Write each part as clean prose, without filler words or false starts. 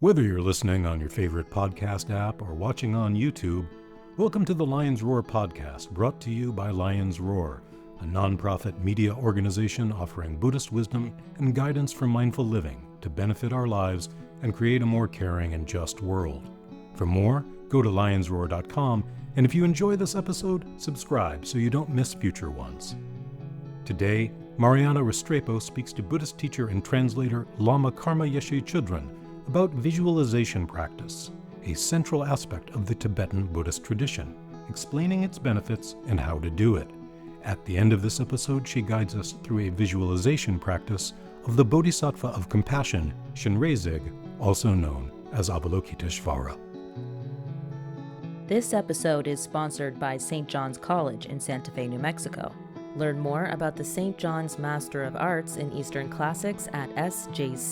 Whether you're listening on your favorite podcast app or watching on YouTube, welcome to the Lion's Roar podcast, brought to you by Lion's Roar, a nonprofit media organization offering Buddhist wisdom and guidance for mindful living to benefit our lives and create a more caring and just world. For more, go to lionsroar.com, and if you enjoy this episode, subscribe so you don't miss future ones. Today, Mariana Restrepo speaks to Buddhist teacher and translator Lama Karma Yeshe Chödrön about visualization practice, a central aspect of the Tibetan Buddhist tradition, explaining its benefits and how to do it. At the end of this episode, she guides us through a visualization practice of the bodhisattva of compassion, Chenrezig, also known as Avalokitesvara. This episode is sponsored by St. John's College in Santa Fe, New Mexico. Learn more about the St. John's Master of Arts in Eastern Classics at sjc.edu/lion.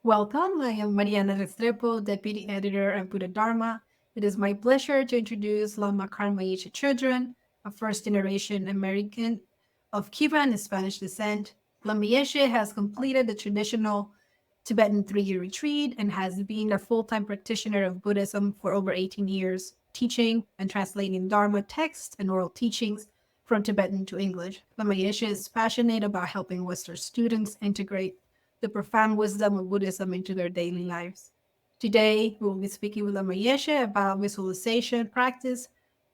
Welcome, I am Mariana Restrepo, Deputy Editor of Buddha Dharma. It is my pleasure to introduce Lama Karma Yeshe Chödrön, a first-generation American of Cuban and Spanish descent. Lama Yeshe has completed the traditional Tibetan 3-year retreat and has been a full-time practitioner of Buddhism for over 18 years, teaching and translating Dharma texts and oral teachings from Tibetan to English. Lama Yeshe is passionate about helping Western students integrate the profound wisdom of Buddhism into their daily lives. Today, we will be speaking with Lama Yeshe about visualization practice,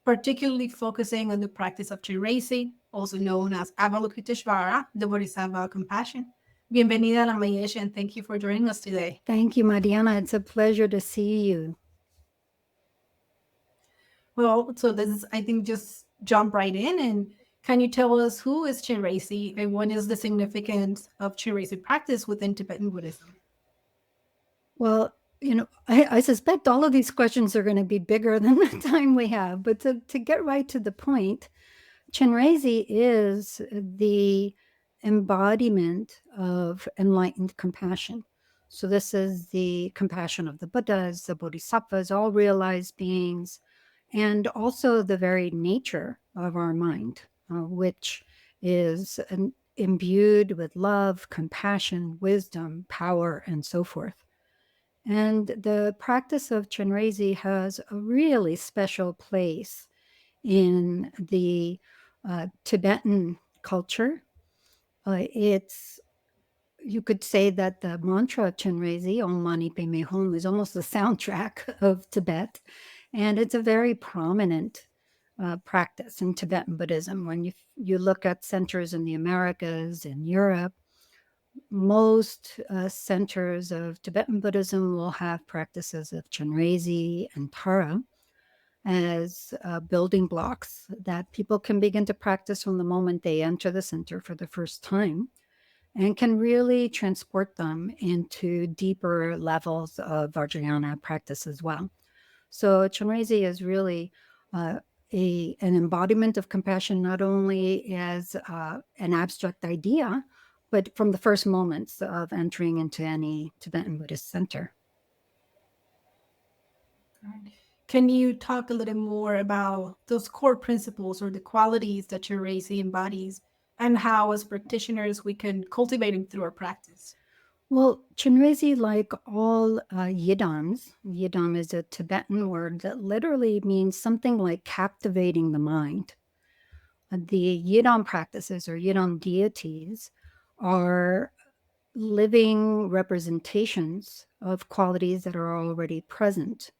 particularly focusing on the practice of Chenrezig, also known as Avalokitesvara, the bodhisattva of compassion. Bienvenida, Lama Yeshe, and thank you for joining us today. Thank you, Mariana. It's a pleasure to see you. Well, so this is, I think, just jump right in. And can you tell us who is Chenrezig and what is the significance of Chenrezig practice within Tibetan Buddhism? Well, I suspect all of these questions are going to be bigger than the time we have. But to get right to the point, Chenrezig is the embodiment of enlightened compassion. So this is the compassion of the Buddhas, the bodhisattvas, all realized beings, and also the very nature of our mind, which is imbued with love, compassion, wisdom, power, and so forth. And the practice of Chenrezig has a really special place in the Tibetan culture. You could say that the mantra of Chenrezig, Om Mani Padme Hum, is almost the soundtrack of Tibet. And it's a very prominent practice in Tibetan Buddhism. When you look at centers in the Americas, in Europe, most centers of Tibetan Buddhism will have practices of Chenrezig and Tara as building blocks that people can begin to practice from the moment they enter the center for the first time, and can really transport them into deeper levels of Vajrayana practice as well. So Chenrezig is really an embodiment of compassion, not only as an abstract idea, but from the first moments of entering into any Tibetan Buddhist center. Can you talk a little more about those core principles or the qualities that Chenrezig embodies and how, as practitioners, we can cultivate them through our practice? Well, Chenrezig, like all yidams, yidam is a Tibetan word that literally means something like captivating the mind. The yidam practices or yidam deities are living representations of qualities that are already present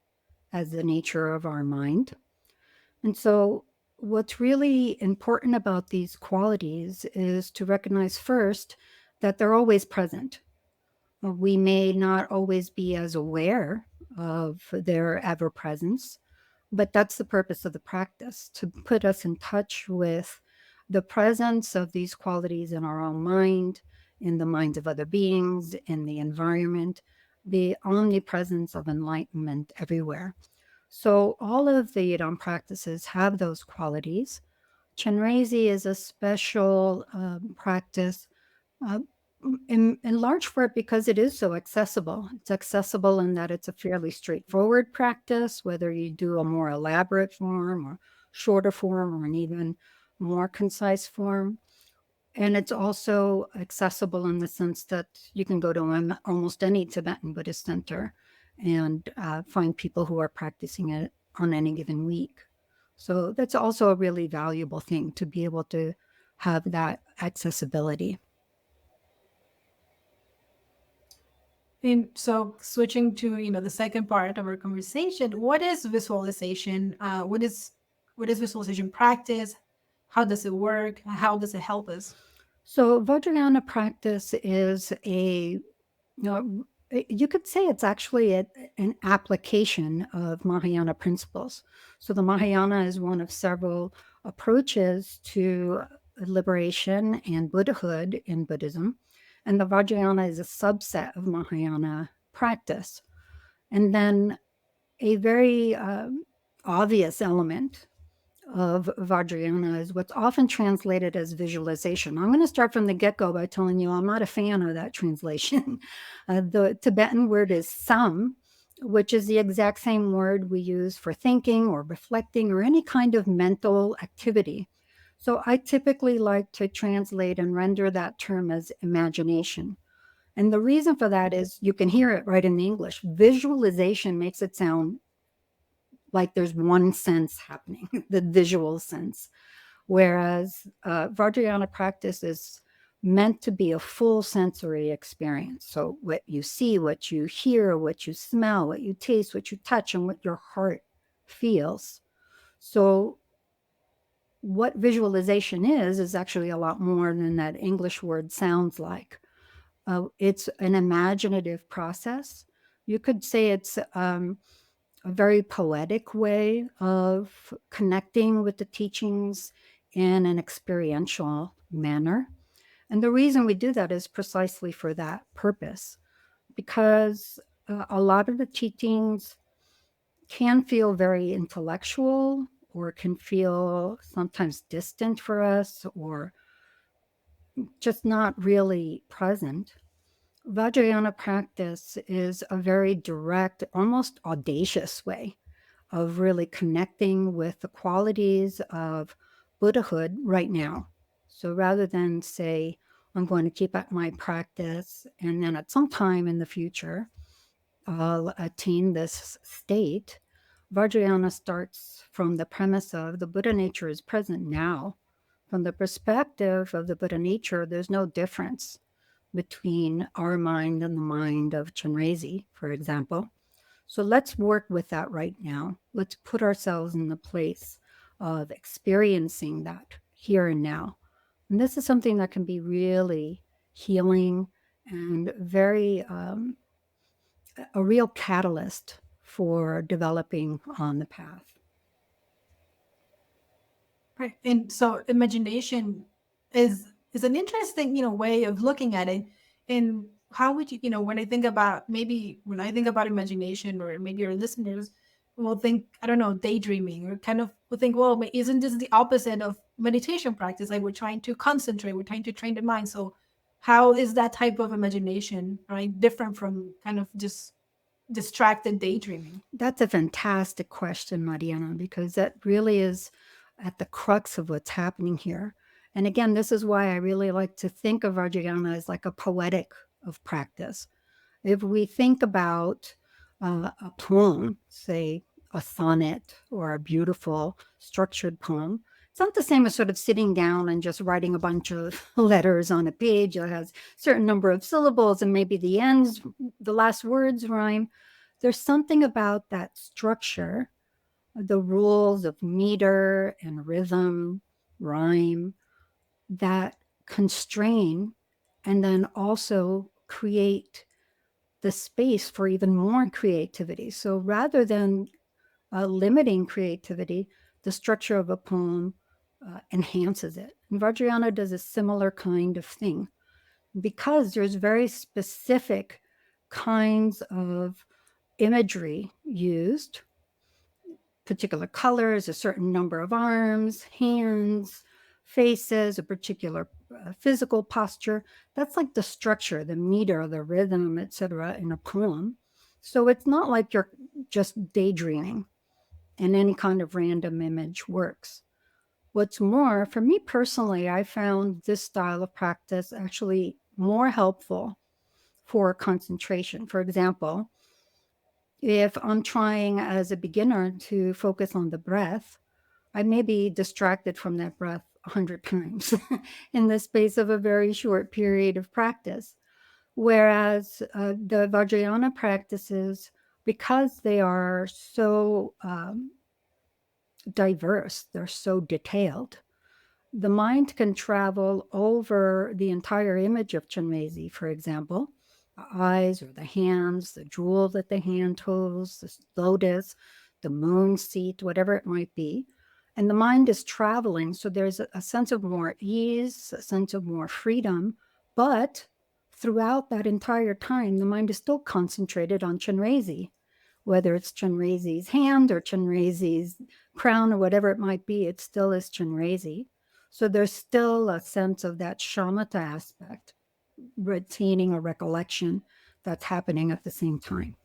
as the nature of our mind. And so what's really important about these qualities is to recognize first that they're always present. We may not always be as aware of their ever presence, but that's the purpose of the practice, to put us in touch with the presence of these qualities in our own mind, in the minds of other beings, in the environment, the omnipresence of enlightenment everywhere. So all of the yidam practices have those qualities. Chenrezig is a special practice in large part because it is so accessible. It's accessible in that it's a fairly straightforward practice, whether you do a more elaborate form or shorter form or an even more concise form. And it's also accessible in the sense that you can go to almost any Tibetan Buddhist center and find people who are practicing it on any given week. So that's also a really valuable thing, to be able to have that accessibility. And so switching to, the second part of our conversation, what is visualization? What is visualization practice? How does it work? How does it help us? So Vajrayana practice is you could say it's actually an application of Mahayana principles. So the Mahayana is one of several approaches to liberation and Buddhahood in Buddhism. And the Vajrayana is a subset of Mahayana practice. And then a very obvious element of Vajrayana is what's often translated as visualization. I'm going to start from the get-go by telling you I'm not a fan of that translation. The Tibetan word is sam, which is the exact same word we use for thinking or reflecting or any kind of mental activity. So I typically like to translate and render that term as imagination. And the reason for that is you can hear it right in the English. Visualization makes it sound like there's one sense happening, the visual sense. Whereas Vajrayana practice is meant to be a full sensory experience. So what you see, what you hear, what you smell, what you taste, what you touch, and what your heart feels. So what visualization is actually a lot more than that English word sounds like. It's an imaginative process. You could say it's a very poetic way of connecting with the teachings in an experiential manner. And the reason we do that is precisely for that purpose, because a lot of the teachings can feel very intellectual or can feel sometimes distant for us or just not really present. Vajrayana practice is a very direct, almost audacious way of really connecting with the qualities of Buddhahood right now. So rather than say, I'm going to keep up my practice and then at some time in the future, I'll attain this state, Vajrayana starts from the premise of the Buddha nature is present now. From the perspective of the Buddha nature, there's no difference between our mind and the mind of Chenrezig, for example. So let's work with that right now. Let's put ourselves in the place of experiencing that here and now. And this is something that can be really healing and very a real catalyst for developing on the path. Right. And so imagination is an interesting, way of looking at it. And how would you, when I think about imagination, or maybe your listeners will think, I don't know, daydreaming, or kind of will think, well, isn't this the opposite of meditation practice? Like we're trying to concentrate, we're trying to train the mind. So how is that type of imagination, right, different from kind of just distracted daydreaming? That's a fantastic question, Mariana, because that really is at the crux of what's happening here. And again, this is why I really like to think of Vajrayana as like a poetic of practice. If we think about a poem, say a sonnet or a beautiful structured poem, it's not the same as sort of sitting down and just writing a bunch of letters on a page that has a certain number of syllables and maybe the last words rhyme. There's something about that structure, the rules of meter and rhythm, rhyme, that constrain and then also create the space for even more creativity. So rather than limiting creativity, the structure of a poem enhances it. And Vajrayana does a similar kind of thing because there's very specific kinds of imagery used, particular colors, a certain number of arms, hands, faces, a particular physical posture. That's like the structure, the meter, the rhythm, etc. in a poem. So it's not like you're just daydreaming and any kind of random image works. What's more, for me personally, I found this style of practice actually more helpful for concentration. For example, if I'm trying as a beginner to focus on the breath, I may be distracted from that breath 100 times in the space of a very short period of practice. Whereas the Vajrayana practices, because they are so diverse, they're so detailed, the mind can travel over the entire image of Chenrezig, for example, the eyes or the hands, the jewel that the hand holds, the lotus, the moon seat, whatever it might be. And the mind is traveling, so there's a sense of more ease, a sense of more freedom. But throughout that entire time, the mind is still concentrated on Chenrezig, whether it's Chenrezig's hand or Chenrezig's crown or whatever it might be, it still is Chenrezig. So there's still a sense of that shamatha aspect, retaining a recollection that's happening at the same time.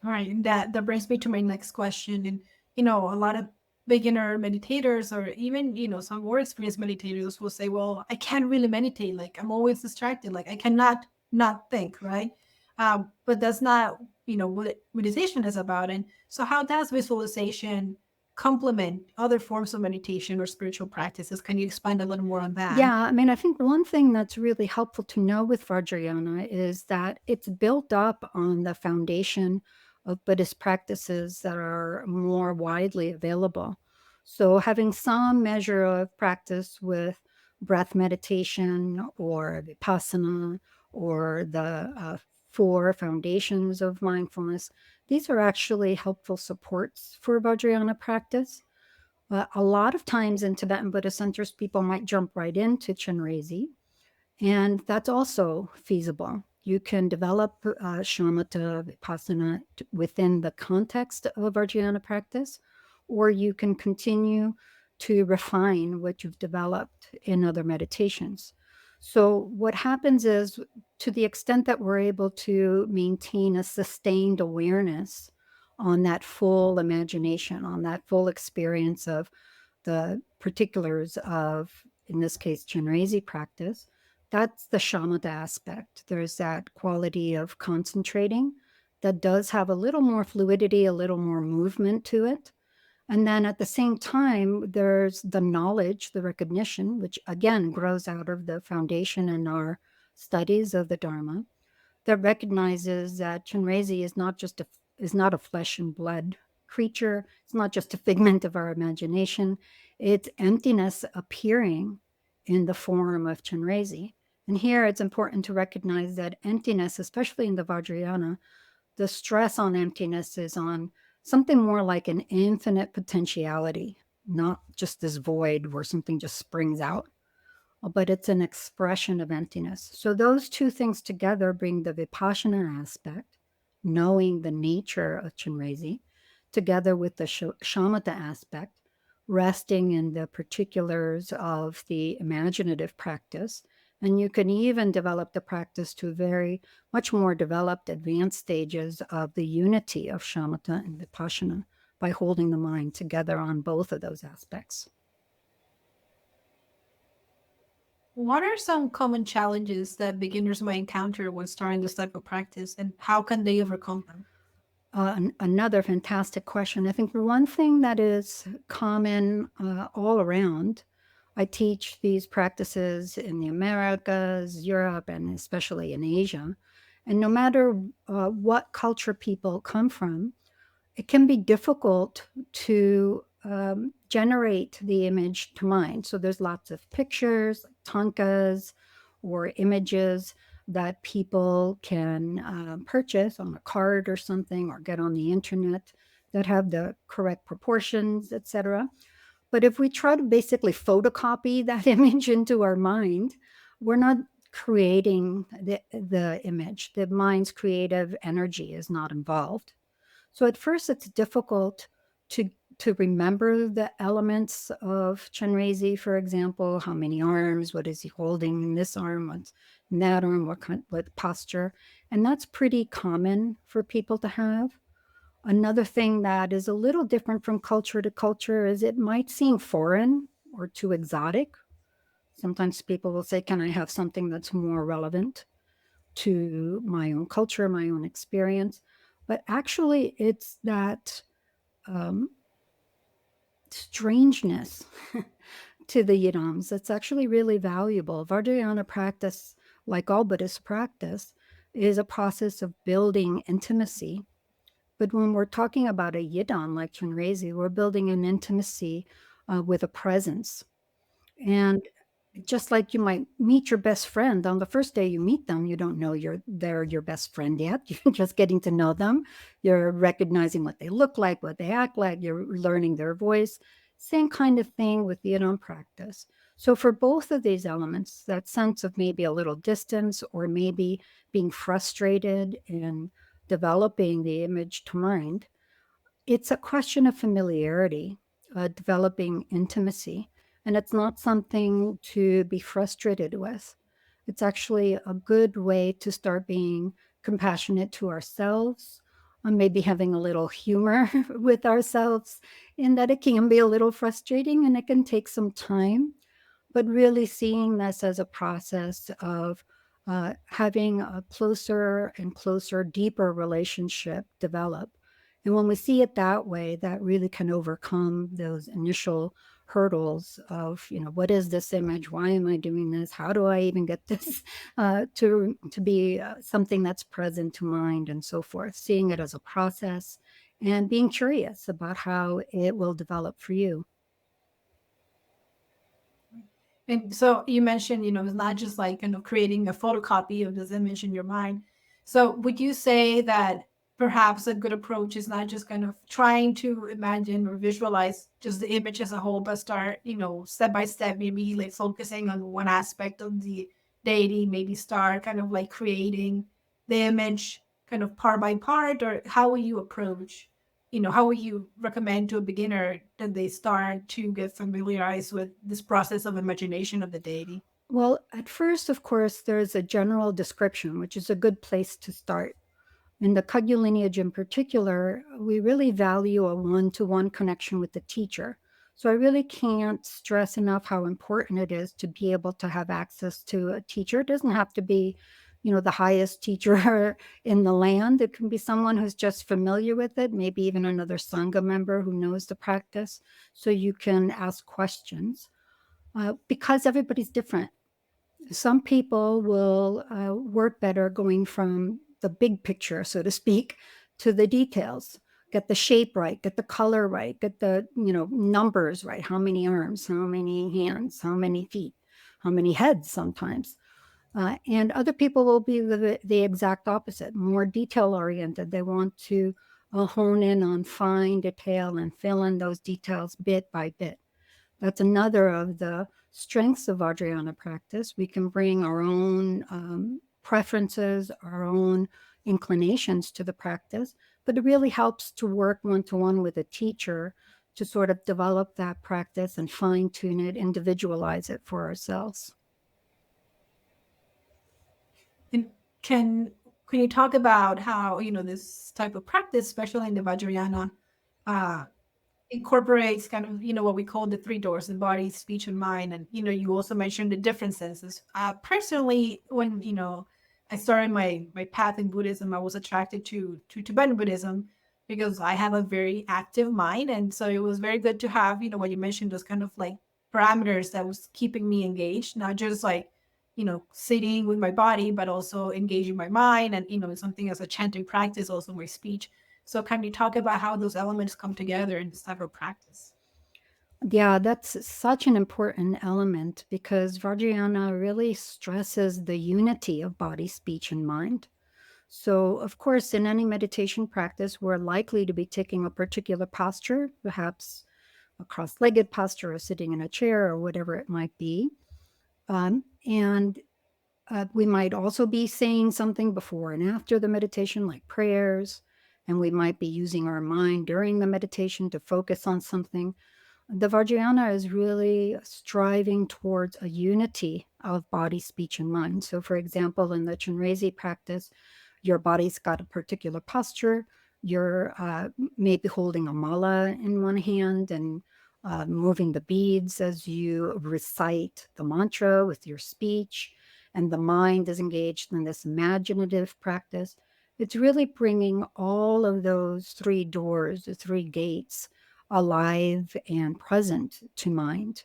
All right, and that brings me to my next question. And a lot of beginner meditators, or even some more experienced meditators, will say, "Well, I can't really meditate. Like I'm always distracted. Like I cannot not think." Right? But that's not what meditation is about. And so, how does visualization complement other forms of meditation or spiritual practices? Can you expand a little more on that? Yeah, I mean, I think one thing that's really helpful to know with Vajrayana is that it's built up on the foundation of Buddhist practices that are more widely available. So having some measure of practice with breath meditation or vipassana or the four foundations of mindfulness, these are actually helpful supports for Vajrayana practice. A lot of times in Tibetan Buddhist centers, people might jump right into Chenrezig, and that's also feasible. You can develop shamatha vipassana within the context of Vajrayana practice, or you can continue to refine what you've developed in other meditations. So what happens is, to the extent that we're able to maintain a sustained awareness on that full imagination, on that full experience of the particulars of, in this case, Chenrezig practice, that's the shamatha aspect. There's that quality of concentrating that does have a little more fluidity, a little more movement to it. And then at the same time, there's the knowledge, the recognition, which again grows out of the foundation in our studies of the Dharma, that recognizes that Chenrezig is not a flesh and blood creature. It's not just a figment of our imagination. It's emptiness appearing in the form of Chenrezig. And here it's important to recognize that emptiness, especially in the Vajrayana, the stress on emptiness is on something more like an infinite potentiality, not just this void where something just springs out, but it's an expression of emptiness. So those two things together bring the vipassana aspect, knowing the nature of Chenrezig, together with the shamatha aspect, resting in the particulars of the imaginative practice. And you can even develop the practice to very much more developed, advanced stages of the unity of shamatha and vipassana by holding the mind together on both of those aspects. What are some common challenges that beginners might encounter when starting this type of practice, and how can they overcome them? Another fantastic question. I think the one thing that is common all around, I teach these practices in the Americas, Europe, and especially in Asia. And no matter what culture people come from, it can be difficult to generate the image to mind. So there's lots of pictures, like tankas, or images that people can purchase on a card or something, or get on the internet, that have the correct proportions, etc. But if we try to basically photocopy that image into our mind, we're not creating the image. The mind's creative energy is not involved. So at first it's difficult to remember the elements of Chenrezig, for example, how many arms, what is he holding in this arm, what's in that arm, what posture. And that's pretty common for people to have. Another thing that is a little different from culture to culture is it might seem foreign or too exotic. Sometimes people will say, can I have something that's more relevant to my own culture, my own experience? But actually, it's that um, strangeness to the yidams that's actually really valuable. Vajrayana practice, like all Buddhist practice, is a process of building intimacy. But when we're talking about a yidam like Chenrezig, we're building an intimacy with a presence. And just like you might meet your best friend on the first day you meet them, you don't know they're your best friend yet. You're just getting to know them. You're recognizing what they look like, what they act like. You're learning their voice. Same kind of thing with yidam practice. So for both of these elements, that sense of maybe a little distance or maybe being frustrated in developing the image to mind, it's a question of familiarity, developing intimacy, and it's not something to be frustrated with. It's actually a good way to start being compassionate to ourselves, and maybe having a little humor with ourselves, in that it can be a little frustrating and it can take some time, but really seeing this as a process of having a closer and closer, deeper relationship develop. And when we see it that way, that really can overcome those initial hurdles of, what is this image? Why am I doing this? How do I even get this to be something that's present to mind and so forth? Seeing it as a process and being curious about how it will develop for you. And so you mentioned, it's not just like creating a photocopy of this image in your mind. So would you say that perhaps a good approach is not just kind of trying to imagine or visualize just the image as a whole, but start, step by step, maybe like focusing on one aspect of the deity, maybe start kind of like creating the image kind of part by part, or how will you approach, how would you recommend to a beginner that they start to get familiarized with this process of imagination of the deity? Well, at first, of course, there's a general description, which is a good place to start. In the Kagyu lineage in particular, we really value a one-to-one connection with the teacher. So I really can't stress enough how important it is to be able to have access to a teacher. It doesn't have to be, the highest teacher in the land. It can be someone who's just familiar with it, maybe even another Sangha member who knows the practice, so you can ask questions. Because everybody's different. Some people will work better going from the big picture, so to speak, to the details. Get the shape right, get the color right, get the numbers right. How many arms, how many hands, how many feet, how many heads sometimes. And other people will be the exact opposite, more detail oriented. They want to hone in on fine detail and fill in those details bit by bit. That's another of the strengths of Vajrayana practice. We can bring our own preferences, our own inclinations to the practice, but it really helps to work one-to-one with a teacher to sort of develop that practice and fine-tune it, individualize it for ourselves. And can you talk about how this type of practice, especially in the Vajrayana, uh, incorporates kind of what we call the three doors: the body, speech, and mind? And you also mentioned the differences. Personally, when I started my path in Buddhism, I was attracted to Tibetan Buddhism because I have a very active mind, and so it was very good to have what you mentioned, those kind of like parameters that was keeping me engaged, not just like sitting with my body, but also engaging my mind, and something as a chanting practice, also my speech. So can you talk about how those elements come together in this type of practice? Yeah, that's such an important element because Vajrayana really stresses the unity of body, speech, and mind. So, of course, in any meditation practice, we're likely to be taking a particular posture, perhaps a cross legged posture or sitting in a chair or whatever it might be. And we might also be saying something before and after the meditation, like prayers. And we might be using our mind during the meditation to focus on something. The Vajrayana is really striving towards a unity of body, speech, and mind. So, for example, in the Chenrezig practice, your body's got a particular posture. You're maybe holding a mala in one hand and moving the beads as you recite the mantra with your speech, and the mind is engaged in this imaginative practice. It's really bringing all of those three doors, the three gates, alive and present to mind,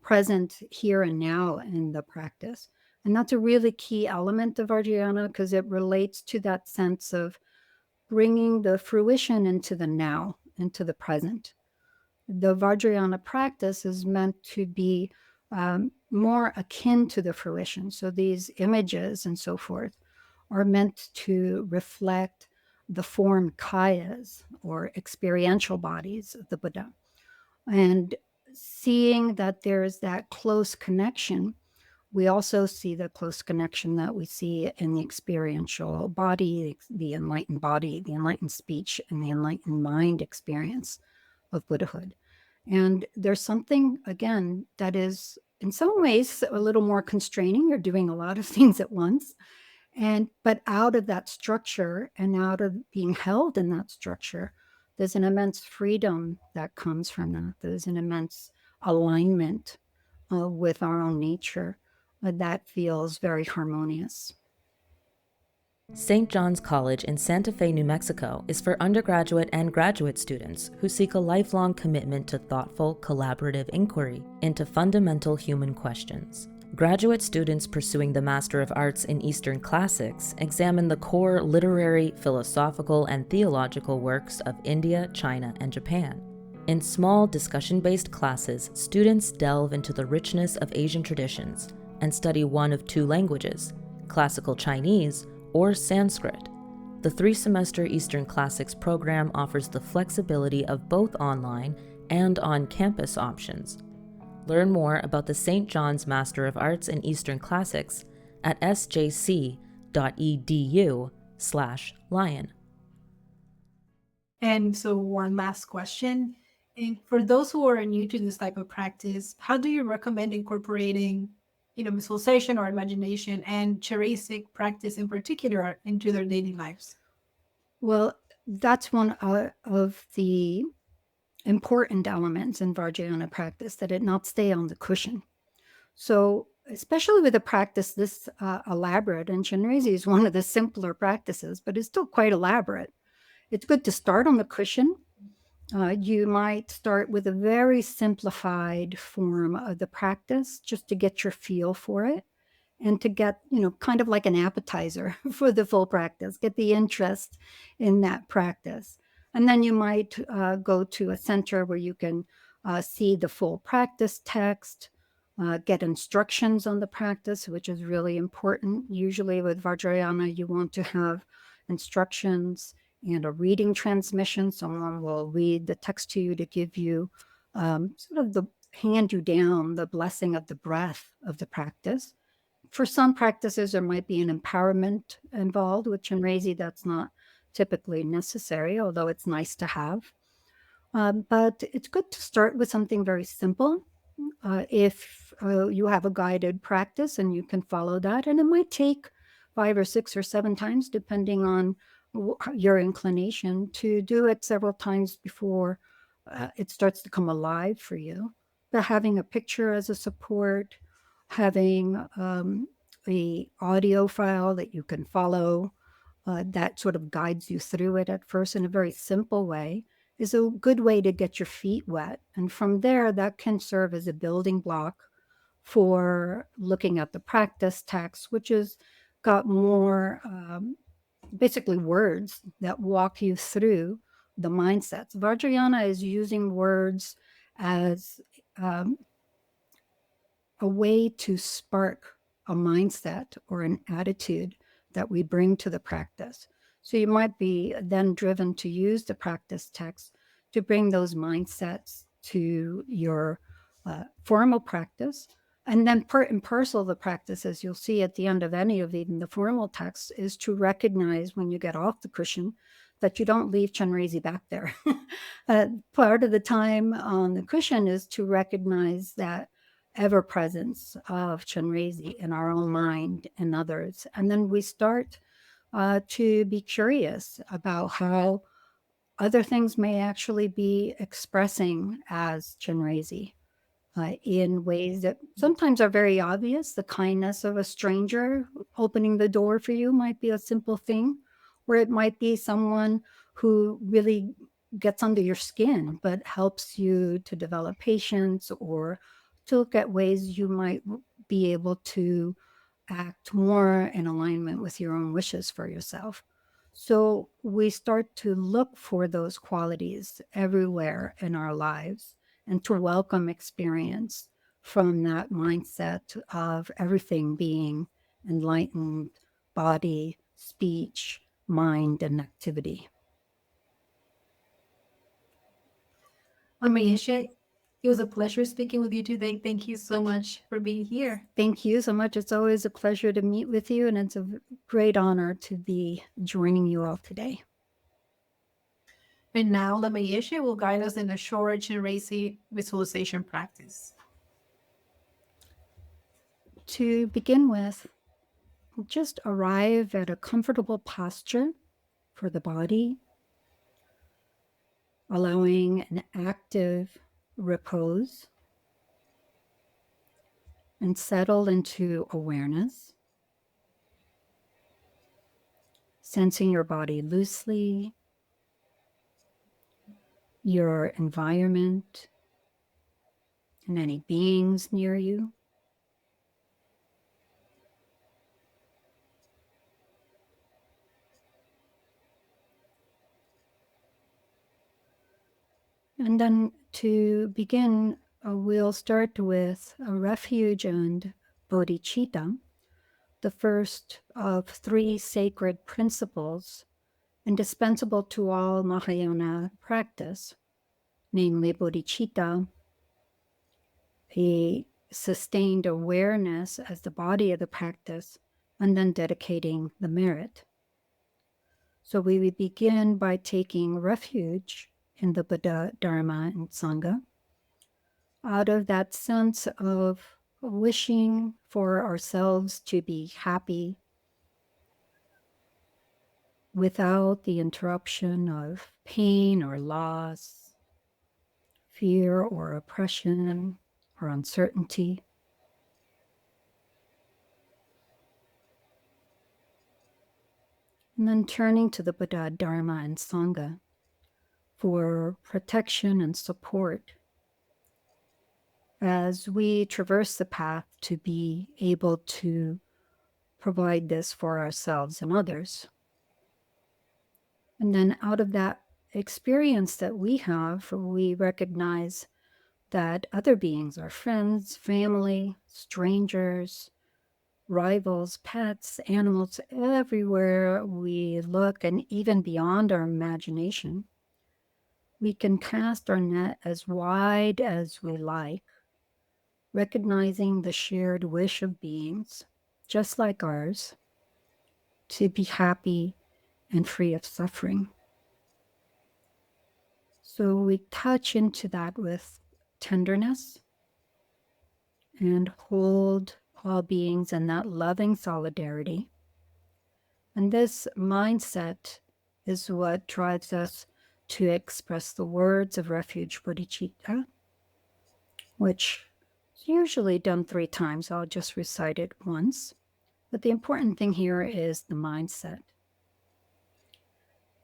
present here and now in the practice. And that's a really key element of Vajrayana because it relates to that sense of bringing the fruition into the now, into the present. The Vajrayana practice is meant to be more akin to the fruition. So these images and so forth are meant to reflect the form kayas or experiential bodies of the Buddha. And seeing that there's that close connection, we also see the close connection that we see in the experiential body, the enlightened speech, and the enlightened mind experience of Buddhahood. And there's something, again, that is in some ways a little more constraining. You're doing a lot of things at once. But out of that structure and out of being held in that structure, there's an immense freedom that comes from that. There's an immense alignment with our own nature that feels very harmonious. St. John's College in Santa Fe, New Mexico is for undergraduate and graduate students who seek a lifelong commitment to thoughtful, collaborative inquiry into fundamental human questions. Graduate students pursuing the Master of Arts in Eastern Classics examine the core literary, philosophical, and theological works of India, China, and Japan. In small discussion-based classes, students delve into the richness of Asian traditions and study one of two languages, Classical Chinese or Sanskrit. The 3-semester Eastern Classics program offers the flexibility of both online and on-campus options. Learn more about the St. John's Master of Arts in Eastern Classics at sjc.edu/lion. And so one last question. And for those who are new to this type of practice, how do you recommend incorporating, visualization or imagination and Chenrezig practice in particular into their daily lives? Well, that's one of the important elements in Vajrayana practice, that it not stay on the cushion. So especially with a practice this elaborate, and Chenrezig is one of the simpler practices, but it's still quite elaborate. It's good to start on the cushion. You might start with a very simplified form of the practice just to get your feel for it and to get, kind of like an appetizer for the full practice, get the interest in that practice. And then you might go to a center where you can see the full practice text, get instructions on the practice, which is really important. Usually with Vajrayana, you want to have instructions and a reading transmission. Someone will read the text to you to give you hand you down the blessing of the breath of the practice. For some practices, there might be an empowerment involved. With Chenrezig, that's not typically necessary, although it's nice to have. But it's good to start with something very simple. If you have a guided practice and you can follow that, and it might take 5 or 6 or 7 times, depending on your inclination, to do it several times before it starts to come alive for you. But having a picture as a support, having a audio file that you can follow that sort of guides you through it at first in a very simple way is a good way to get your feet wet. And from there, that can serve as a building block for looking at the practice text, which has got more basically words that walk you through the mindsets. Vajrayana is using words as a way to spark a mindset or an attitude that we bring to the practice. So you might be then driven to use the practice text to bring those mindsets to your formal practice. And then part and parcel of the practice, as you'll see at the end of any of even the formal texts, is to recognize when you get off the cushion that you don't leave Chenrezig back there. Part of the time on the cushion is to recognize that ever presence of Chenrezig in our own mind and others. And then we start to be curious about how Other things may actually be expressing as Chenrezig in ways that sometimes are very obvious. The kindness of a stranger opening the door for you might be a simple thing, or it might be someone who really gets under your skin but helps you to develop patience or to look at ways you might be able to act more in alignment with your own wishes for yourself. So we start to look for those qualities everywhere in our lives and to welcome experience from that mindset of everything being enlightened body, speech, mind, and activity. Lama Yeshe, it was a pleasure speaking with you today. Thank you so much for being here. Thank you so much. It's always a pleasure to meet with you, and it's a great honor to be joining you all today. And now Lama Yeshe will guide us in a short Chenrezig visualization practice. To begin with, just arrive at a comfortable posture for the body, allowing an active repose, and settle into awareness, sensing your body loosely, your environment, and any beings near you. And then to begin, we'll start with a refuge and bodhicitta, the first of three sacred principles indispensable to all Mahayana practice, namely bodhicitta, a sustained awareness as the body of the practice, and then dedicating the merit. So we would begin by taking refuge in the Buddha, Dharma, and Sangha, out of that sense of wishing for ourselves to be happy without the interruption of pain or loss, fear or oppression or uncertainty. And then turning to the Buddha, Dharma, and Sangha for protection and support as we traverse the path to be able to provide this for ourselves and others. And then out of that experience that we have, we recognize that other beings are friends, family, strangers, rivals, pets, animals, everywhere we look, and even beyond our imagination. We can cast our net as wide as we like, recognizing the shared wish of beings, just like ours, to be happy and free of suffering. So we touch into that with tenderness and hold all beings in that loving solidarity. And this mindset is what drives us to express the words of refuge bodhicitta, which is usually done 3 times. I'll just recite it once. But the important thing here is the mindset.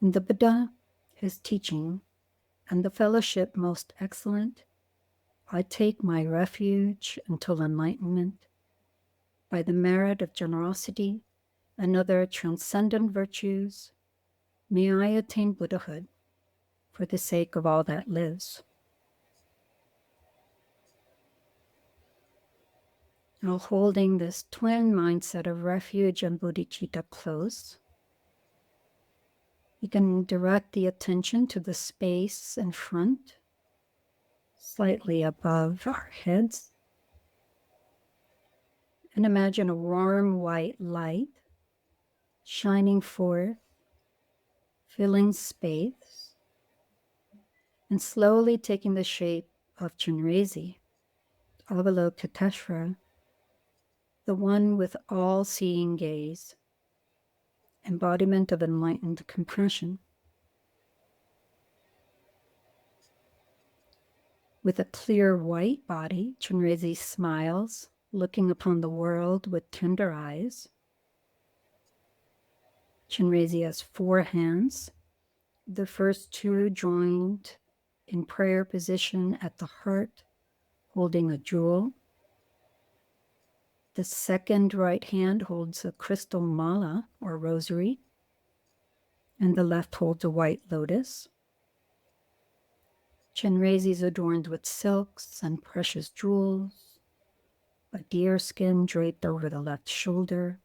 In the Buddha, his teaching, and the fellowship most excellent, I take my refuge until enlightenment. By the merit of generosity and other transcendent virtues, may I attain Buddhahood for the sake of all that lives. Now, holding this twin mindset of refuge and bodhicitta close, you can direct the attention to the space in front, slightly above our heads, and imagine a warm white light shining forth, filling space, and slowly taking the shape of Chenrezig, Avalokitesvara, the one with all-seeing gaze, embodiment of enlightened compassion. With a clear white body, Chenrezig smiles, looking upon the world with tender eyes. Chenrezig has 4 hands, the first 2 joined in prayer position at the heart, holding a jewel. The second right hand holds a crystal mala or rosary, and the left holds a white lotus. Chenrezig is adorned with silks and precious jewels, a deer skin draped over the left shoulder,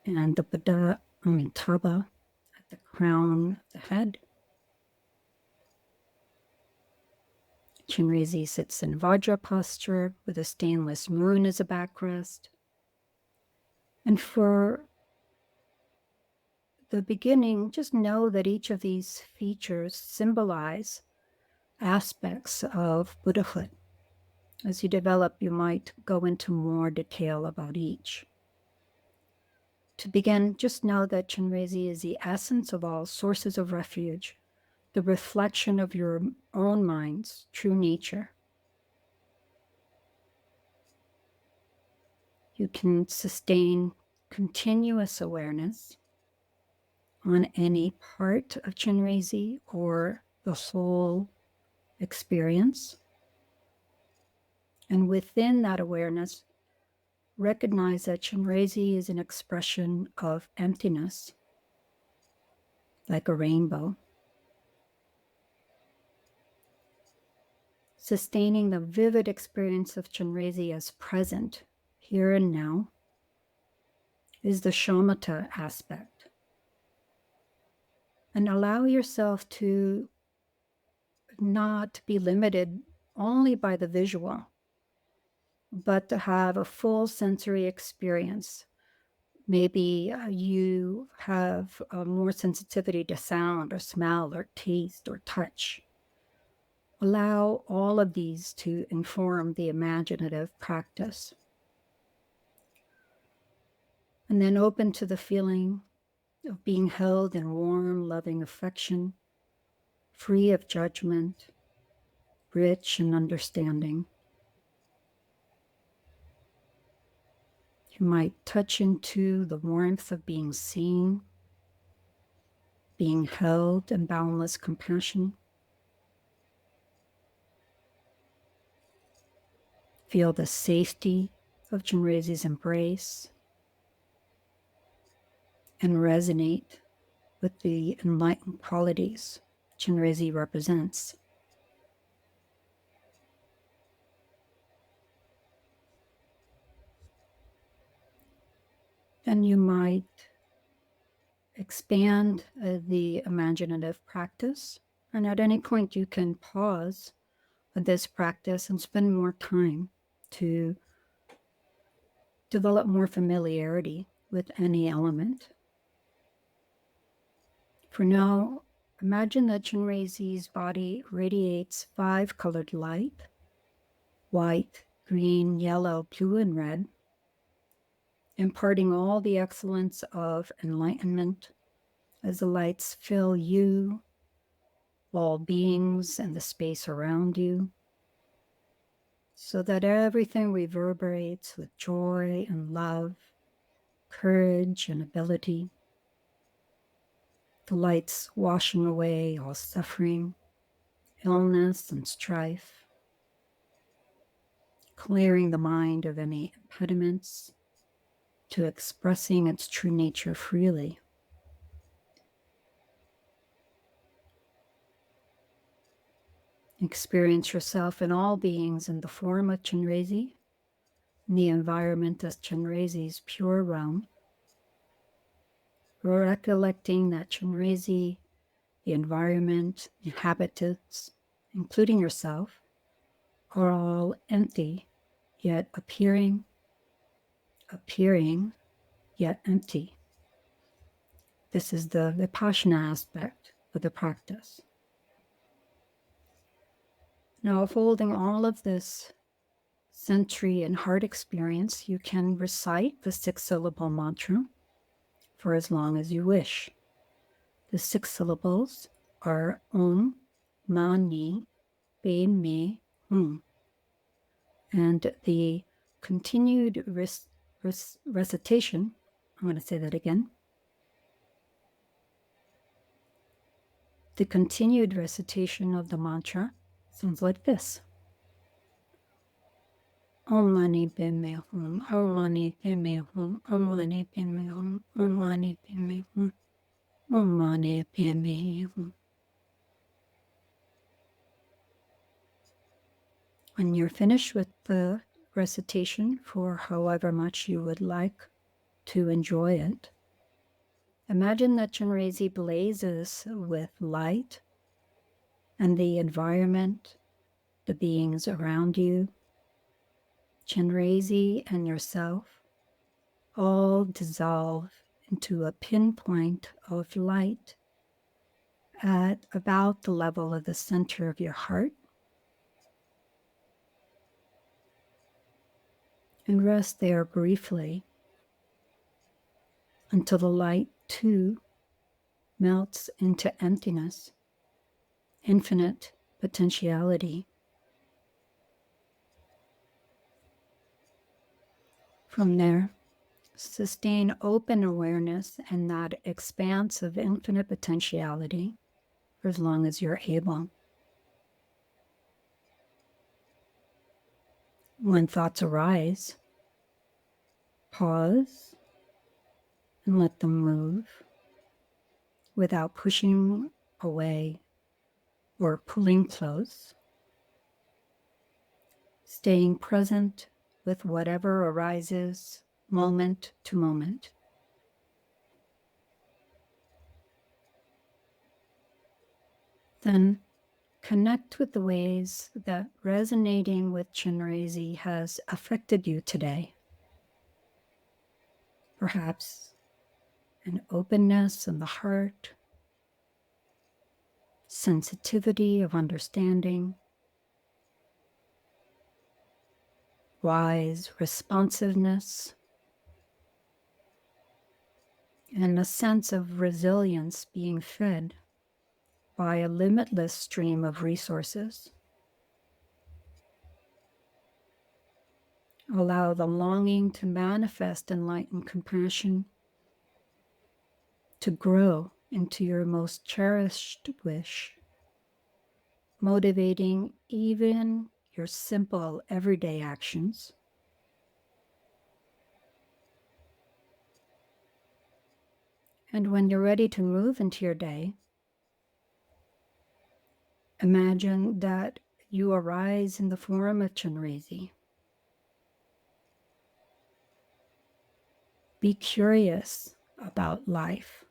and the Buddha Amitabha at the crown of the head. Chenrezig sits in Vajra posture with a stainless moon as a backrest. And for the beginning, just know that each of these features symbolize aspects of Buddhahood. As you develop, you might go into more detail about each. To begin, just know that Chenrezig is the essence of all sources of refuge, the reflection of your own mind's true nature. You can sustain continuous awareness on any part of Chenrezig or the whole experience. And within that awareness, recognize that Chenrezig is an expression of emptiness, like a rainbow. Sustaining the vivid experience of Chenrezig as present, here and now, is the shamatha aspect. And allow yourself to not be limited only by the visual, but to have a full sensory experience. Maybe you have more sensitivity to sound or smell or taste or touch. Allow all of these to inform the imaginative practice. And then open to the feeling of being held in warm, loving affection, free of judgment, rich in understanding. You might touch into the warmth of being seen, being held in boundless compassion. Feel the safety of Chenrezig's embrace and resonate with the enlightened qualities Chenrezig represents. Then you might expand the imaginative practice, and at any point you can pause this practice and spend more time to develop more familiarity with any element. For now, imagine that Chenrezig's body radiates 5 colored light: white, green, yellow, blue, and red, imparting all the excellence of enlightenment as the lights fill you, all beings, and the space around you, so that everything reverberates with joy and love, courage and ability. The lights washing away all suffering, illness, and strife, clearing the mind of any impediments to expressing its true nature freely. Experience yourself in all beings in the form of Chenrezig, in the environment as Chenrezig's pure realm, recollecting that Chenrezig, the environment, inhabitants, including yourself, are all empty, yet appearing, yet empty. This is the Vipassana aspect of the practice. Now, holding all of this sensory and heart experience, you can recite the 6-syllable mantra for as long as you wish. The 6 syllables are Om Mani bin me hum. And the continued recitation, I'm going to say that again. The continued recitation of the mantra sounds like this. Om mani padme hum, Om mani padme hum, Om mani padme hum, Om mani padme hum, Om mani padme hum. When you're finished with the recitation, for however much you would like to enjoy it, imagine that Chenrezig blazes with light and the environment, the beings around you, Chenrezig and yourself, all dissolve into a pinpoint of light at about the level of the center of your heart. And rest there briefly until the light too melts into emptiness, infinite potentiality. From there, sustain open awareness and that expanse of infinite potentiality for as long as you're able. When thoughts arise, pause and let them move without pushing away or pulling close, staying present with whatever arises moment to moment. Then connect with the ways that resonating with Chenrezig has affected you today. Perhaps an openness in the heart, sensitivity of understanding, wise responsiveness, and a sense of resilience being fed by a limitless stream of resources. Allow the longing to manifest enlightened compassion to grow into your most cherished wish, motivating even your simple everyday actions. And when you're ready to move into your day, imagine that you arise in the form of Chenrezig. Be curious about life.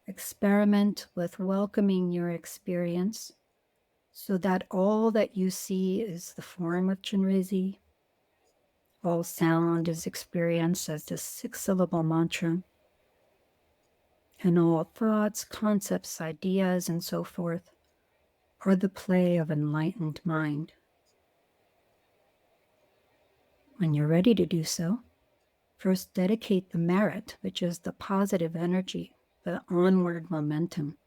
Experiment with welcoming your experience so that all that you see is the form of Chenrezig. All sound is experienced as the 6-syllable mantra. And all thoughts, concepts, ideas, and so forth are the play of enlightened mind. When you're ready to do so, first dedicate the merit, which is the positive energy, the onward momentum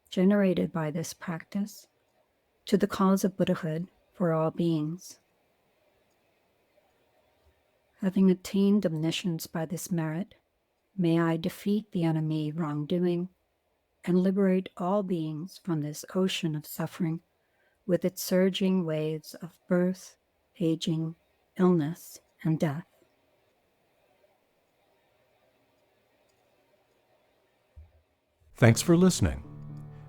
generated by this practice, to the cause of Buddhahood for all beings. Having attained omniscience by this merit, may I defeat the enemy wrongdoing and liberate all beings from this ocean of suffering with its surging waves of birth, aging, illness, and death. Thanks for listening.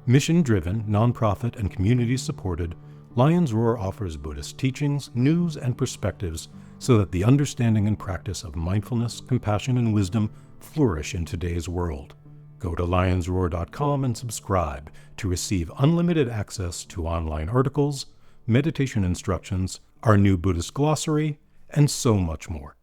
Mission-driven, nonprofit, and community-supported, Lion's Roar offers Buddhist teachings, news, and perspectives so that the understanding and practice of mindfulness, compassion, and wisdom flourish in today's world. Go to lionsroar.com and subscribe to receive unlimited access to online articles, meditation instructions, our new Buddhist glossary, and so much more.